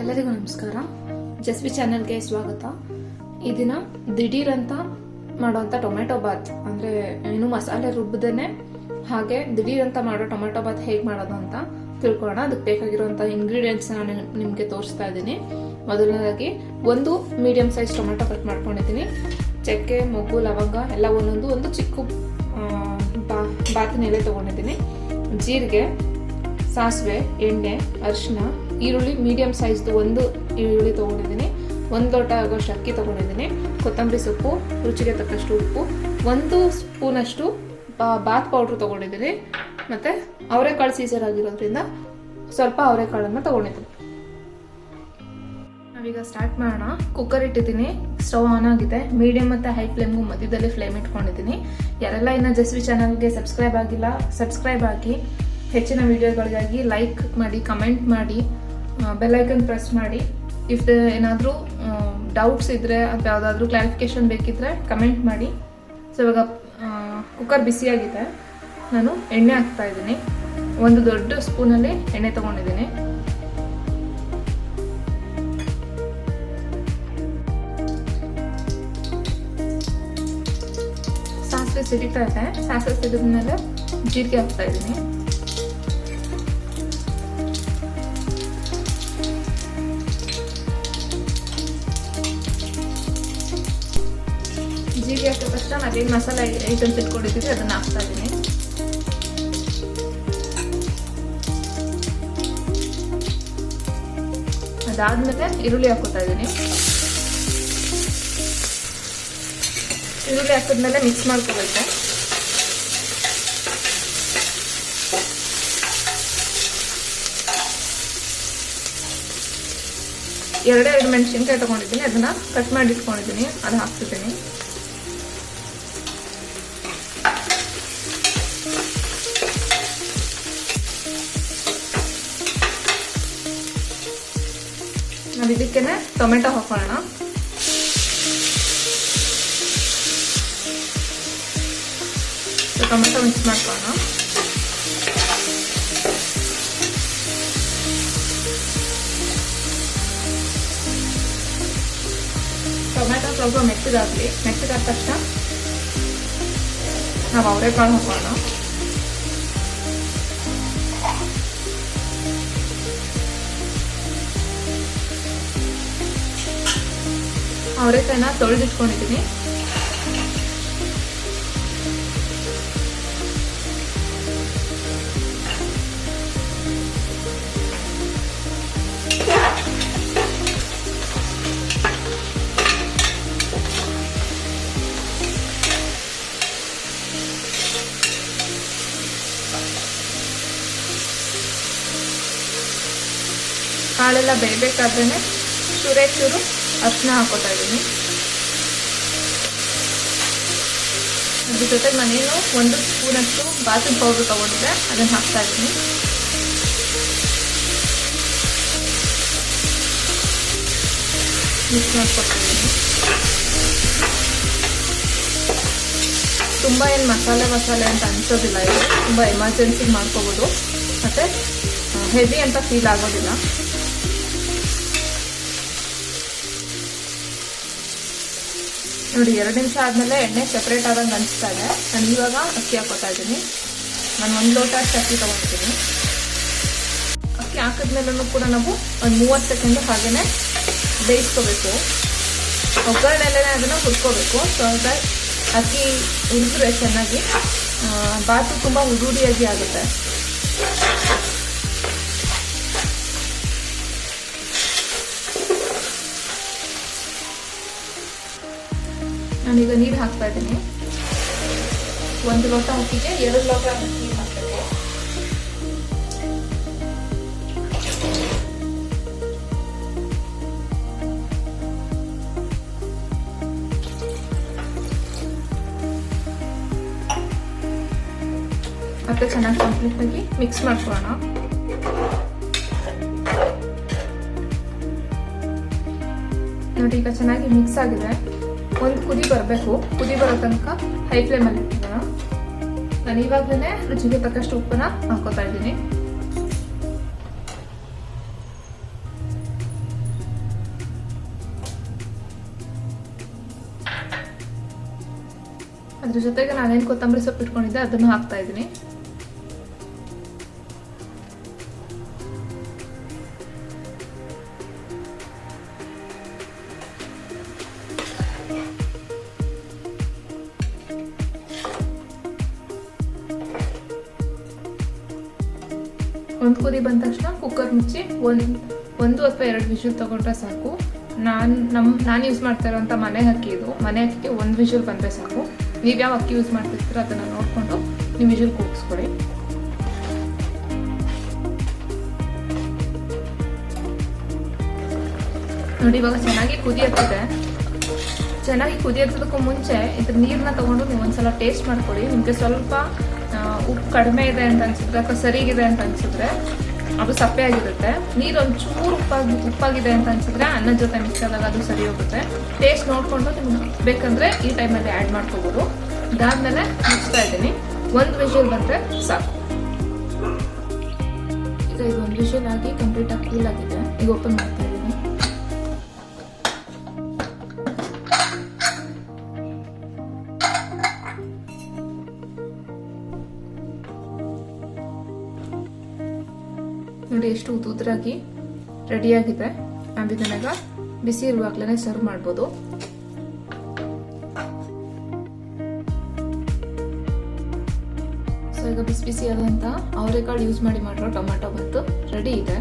ಎಲ್ಲರಿಗೂ ನಮಸ್ಕಾರ. ಜಸ್ವಿ ಚಾನೆಲ್ಗೆ ಸ್ವಾಗತ. ಈ ದಿನ ದಿಢೀರ್ ಅಂತ ಮಾಡೋಂಥ ಟೊಮೆಟೊ ಬಾತ್, ಅಂದರೆ ಏನು ಮಸಾಲೆ ರುಬ್ಬದೇನೆ ಹಾಗೆ ದಿಢೀರ್ ಅಂತ ಮಾಡೋ ಟೊಮೆಟೊ ಬಾತ್ ಹೇಗೆ ಮಾಡೋದು ಅಂತ ತಿಳ್ಕೊಳ್ಳೋಣ. ಅದಕ್ಕೆ ಬೇಕಾಗಿರುವಂಥ ಇಂಗ್ರೀಡಿಯೆಂಟ್ಸ್ ನಾನು ನಿಮಗೆ ತೋರಿಸ್ತಾ ಇದ್ದೀನಿ. ಮೊದಲನೇದಾಗಿ ಒಂದು ಮೀಡಿಯಂ ಸೈಜ್ ಟೊಮೆಟೊ ಕಟ್ ಮಾಡ್ಕೊಂಡಿದ್ದೀನಿ. ಚಕ್ಕೆ, ಮೊಗ್ಗು, ಲವಂಗ ಎಲ್ಲ ಒಂದು ಚಿಕ್ಕ ಬಾತಿನ ಎಲೆ ತೊಗೊಂಡಿದ್ದೀನಿ. ಜೀರಿಗೆ, ಸಾಸಿವೆ, ಎಣ್ಣೆ, ಅರಿಶಿನ, ಈರುಳ್ಳಿ ಮೀಡಿಯಂ ಸೈಜ್ದು ಒಂದು ಈರುಳ್ಳಿ ತೊಗೊಂಡಿದ್ದೀನಿ. 1 ಲೋಟ ಆಗೋಷ್ಟು ಅಕ್ಕಿ ತೊಗೊಂಡಿದ್ದೀನಿ. ಕೊತ್ತಂಬರಿ ಸೊಪ್ಪು, ರುಚಿಗೆ ತಕ್ಕಷ್ಟು ಉಪ್ಪು, 1 ಸ್ಪೂನಷ್ಟು ಬಾತ್ ಪೌಡ್ರ್ ತೊಗೊಂಡಿದ್ದೀನಿ. ಮತ್ತು ಅವರೆಕಾಳು ಸೀಸರ್ ಆಗಿರೋದ್ರಿಂದ ಸ್ವಲ್ಪ ಅವರೆಕಾಳನ್ನು ತೊಗೊಂಡಿದ್ದೀನಿ. ನಾವೀಗ ಸ್ಟಾರ್ಟ್ ಮಾಡೋಣ. ಕುಕ್ಕರ್ ಇಟ್ಟಿದ್ದೀನಿ, ಸ್ಟವ್ ಆನ್ ಆಗಿದೆ. ಮೀಡಿಯಂ ಮತ್ತು ಹೈ ಫ್ಲೇಮ್ಗೂ ಮಧ್ಯದಲ್ಲಿ ಫ್ಲೇಮ್ ಇಟ್ಕೊಂಡಿದ್ದೀನಿ. ಯಾರೆಲ್ಲ ಇನ್ನು ಜಸ್ವಿ ಚಾನಲ್ಗೆ ಸಬ್ಸ್ಕ್ರೈಬ್ ಆಗಿಲ್ಲ, ಸಬ್ಸ್ಕ್ರೈಬ್ ಆಗಿ. ಹೆಚ್ಚಿನ ವಿಡಿಯೋಗಳಿಗಾಗಿ ಲೈಕ್ ಮಾಡಿ, ಕಮೆಂಟ್ ಮಾಡಿ, ಬೆಲ್ ಐಕನ್ ಪ್ರೆಸ್ ಮಾಡಿ. ಇಫ್ ಏನಾದರೂ ಡೌಟ್ಸ್ ಇದ್ದರೆ ಅಥವಾ ಯಾವುದಾದ್ರೂ ಕ್ಲಾರಿಫಿಕೇಶನ್ ಬೇಕಿದ್ರೆ ಕಮೆಂಟ್ ಮಾಡಿ. ಸೊ ಇವಾಗ ಕುಕ್ಕರ್ ಬಿಸಿಯಾಗಿದೆ. ನಾನು ಎಣ್ಣೆ ಹಾಕ್ತಾ ಇದ್ದೀನಿ. 1 ದೊಡ್ಡ ಸ್ಪೂನಲ್ಲಿ ಎಣ್ಣೆ ತೊಗೊಂಡಿದ್ದೀನಿ. ಸಾಸಿವೆ ಸಿಡಿತಾ ಇದೆ. ಸಾಸಿವೆ ಸಿಡಿದ ಮೇಲೆ ಜೀರಿಗೆ ಹಾಕ್ತಾ ಇದ್ದೀನಿ. ಜೀರಿಗೆ ಹಾಕಿದ ತಕ್ಷಣ ನಾವೇನು ಮಸಾಲೆ ಐಟಮ್ಸ್ ಇಟ್ಕೊಂಡಿದ್ದೀವಿ ಅದನ್ನು ಹಾಕ್ತಾ ಇದ್ದೀನಿ. ಅದಾದ್ಮೇಲೆ ಈರುಳ್ಳಿ ಹಾಕೋತಾ ಇದ್ದೀನಿ. ಈರುಳ್ಳಿ ಹಾಕಿದ್ಮೇಲೆ ಮಿಕ್ಸ್ ಮಾಡ್ಕೋಬೇಕು. ಎರಡು ಮೆಣಸಿನ್ಕಾಯಿ ತಗೊಂಡಿದ್ದೀನಿ, ಅದನ್ನ ಕಟ್ ಮಾಡಿ ಇಟ್ಕೊಂಡಿದ್ದೀನಿ, ಅದು ಹಾಕ್ತಿದ್ದೀನಿ. ನಾವು ಇದಕ್ಕೇನೆ ಟೊಮೆಟೊ ಹಾಕೋಣ. ಟೊಮೆಟೊ ಮಿಕ್ಸ್ ಮಾಡ್ಕೊಳ್ಳೋಣ. ಟೊಮೆಟೊ ಸ್ವಲ್ಪ ಮೆತ್ತಗಾಗಲಿ. ಮೆತ್ತಗಾದ ತಕ್ಷಣ ನಾವು ಅವರೆಕಾಳು ಹಾಕೋಣ. ಅವರೆಕಾಯಿನ ತೊಳೆದಿಟ್ಕೊಂಡಿದ್ದೀನಿ. ಕಾಳೆಲ್ಲ ಬೇಯಬೇಕಾದ್ರೆ ಚೂರು ಅರಿಶಿನ ಹಾಕೋತಾ ಇದ್ದೀನಿ. ಅದ್ರ ಜೊತೆಗೆ ನಾನೇನು 1 ಸ್ಪೂನಷ್ಟು ಬಾತಿನ ಪೌಡ್ರ್ ತೊಗೊಂಡಿದ್ದೆ, ಅದನ್ನು ಹಾಕ್ತಾ ಇದ್ದೀನಿ. ಮಿಕ್ಸ್ ಮಾಡ್ಕೊತಾ ಇದ್ದೀನಿ. ತುಂಬ ಏನು ಮಸಾಲೆ ಅಂತ ಅನ್ಸೋದಿಲ್ಲ. ಇದು ತುಂಬ ಎಮರ್ಜೆನ್ಸಿಗೆ ಮಾಡ್ಕೋಬೋದು, ಮತ್ತು ಹೆವಿ ಅಂತ ಫೀಲ್ ಆಗೋದಿಲ್ಲ. ನೋಡಿ, 2 ನಿಮಿಷ ಆದಮೇಲೆ ಎಣ್ಣೆ ಸೆಪ್ರೇಟ್ ಆದಂಗೆ ಅನಿಸ್ತಾ ಇದೆ. ನಾನು ಇವಾಗ ಅಕ್ಕಿ ಹಾಕೋತಾ ಇದ್ದೀನಿ. ನಾನು 1 ಲೋಟ ಅಷ್ಟು ಅಕ್ಕಿ ತೊಗೊಂಡಿದ್ದೀನಿ. ಅಕ್ಕಿ ಹಾಕಿದ್ಮೇಲೂ ಕೂಡ ನಾವು ಒಂದು 30 ಸೆಕೆಂಡ್ ಹಾಗೇ ಬೇಯಿಸ್ಕೋಬೇಕು. ಒಗ್ಗರಣೆಲ್ಲೇ ಅದನ್ನು ಹುರ್ಕೋಬೇಕು. ಸೊ ಅದ ಅಕ್ಕಿ ಹುರಿದ್ರೆ ಚೆನ್ನಾಗಿ ಬಾತು ತುಂಬ ಉದುರಿಯಾಗಿ ಆಗುತ್ತೆ. ನಾನೀಗ ನೀರು ಹಾಕ್ತಾ ಇದ್ದೀನಿ. 1 ಲೋಟ ಅಕ್ಕಿಗೆ 2 ಲೋಟ ನೀರು ಹಾಕಬೇಕು. ಮತ್ತೆ ಚೆನ್ನಾಗಿ ಕಂಪ್ಲೀಟಾಗಿ ಮಿಕ್ಸ್ ಮಾಡ್ಕೊಳ್ಳೋಣ. ನೋಡಿ, ಈಗ ಚೆನ್ನಾಗಿ ಮಿಕ್ಸ್ ಆಗಿದೆ. ಒಂದು ಕುದಿ ಬರಬೇಕು. ಕುದಿ ಬರೋ ತನಕ ಹೈ ಫ್ಲೇಮಲ್ಲಿ ಇಟ್ಟಿರೋಣ. ನಾನು ಇವಾಗಲೇ ರುಚಿಗೆ ತಕ್ಕಷ್ಟು ಉಪ್ಪನ್ನ ಹಾಕೋತಾ ಇದ್ದೀನಿ. ಅದ್ರ ಜೊತೆಗೆ ನಾನೇನು ಕೊತ್ತಂಬರಿ ಸೊಪ್ಪು ಇಟ್ಕೊಂಡಿದ್ದೆ ಅದನ್ನು ಹಾಕ್ತಾ ಇದ್ದೀನಿ. ಒಂದು ಕುದಿ ಬಂದ ತಕ್ಷಣ ಕುಕ್ಕರ್ ಮುಚ್ಚಿ ಒಂದು ಅಥವಾ 2 ವಿಷಲ್ ತಗೊಂಡ್ರೆ ಸಾಕು. ನಾನು ಯೂಸ್ ಮಾಡ್ತಾ ಇರೋಂಥ ಮನೆ ಅಕ್ಕಿ ಇದು. ಮನೆ ಅಕ್ಕಿಗೆ 1 ವಿಷಲ್ ಬಂದರೆ ಸಾಕು. ನೀವು ಯಾವ ಅಕ್ಕಿ ಯೂಸ್ ಮಾಡ್ತಿರ್ತೀರ ಅದನ್ನು ನೋಡಿಕೊಂಡು ನೀವು ವಿಷಲ್ ಕೂಗಿಸ್ಕೊಳ್ಳಿ. ನೋಡಿ ಇವಾಗ ಚೆನ್ನಾಗಿ ಕುದಿಯತ್ತಿದೆ. ಚೆನ್ನಾಗಿ ಕುದಿಯೋದಕ್ಕೂ ಮುಂಚೆ ಇದ್ರ ನೀರನ್ನ ತಗೊಂಡು ನೀವು ಒಂದ್ಸಲ ಟೇಸ್ಟ್ ಮಾಡ್ಕೊಳ್ಳಿ. ನಿಮಗೆ ಸ್ವಲ್ಪ ಉಪ್ಪು ಕಡಿಮೆ ಇದೆ ಅಂತ ಅನ್ಸಿದ್ರೆ ಅಥವಾ ಸರಿಗಿದೆ ಅಂತ ಅನ್ಸಿದ್ರೆ ಅದು ಸಪ್ಪೆ ಆಗಿರುತ್ತೆ. ನೀರು ಒಂಚೂರು ಉಪ್ಪಾಗಿದೆ ಅಂತ ಅನ್ಸಿದ್ರೆ ಅನ್ನದ ಜೊತೆ ಮಿಕ್ಸ್ ಆದಾಗ ಅದು ಸರಿ ಹೋಗುತ್ತೆ. ಟೇಸ್ಟ್ ನೋಡಿಕೊಂಡು ನಿಮ್ಗೆ ಬೇಕಂದ್ರೆ ಈ ಟೈಮಲ್ಲಿ ಆ್ಯಡ್ ಮಾಡ್ಕೋಬೋದು. ಇದಾದ್ಮೇಲೆ ಮುಚ್ತಾ ಇದ್ದೀನಿ. 1 ವಿಷಲ್ ಬಂದರೆ ಸಾಕು. ಈಗ ಇದು 1 ವಿಷಲ್ ಆಗಿ ಕಂಪ್ಲೀಟಾಗಿ ಕೂಲ್ ಆಗಿದೆ. ಈಗ ಓಪನ್ ಮಾಡ್ತಾ ಇದ್ದೀನಿ. ನೋಡಿ ಎಷ್ಟು ಉದುರಾಗಿ ರೆಡಿಯಾಗಿದೆ. ಇದನ್ನಾಗ ಬಿಸಿ ಇರುವಾಗಲೇ ಸರ್ವ್ ಮಾಡ್ಬೋದು. ಸೊ ಈಗ ಬಿಸಿ ಬಿಸಿ ಆದಂತ ಅವರೆಕಾಳು ಯೂಸ್ ಮಾಡಿರೋ ಟೊಮ್ಯಾಟೊ ಬಾತು ರೆಡಿ ಇದೆ.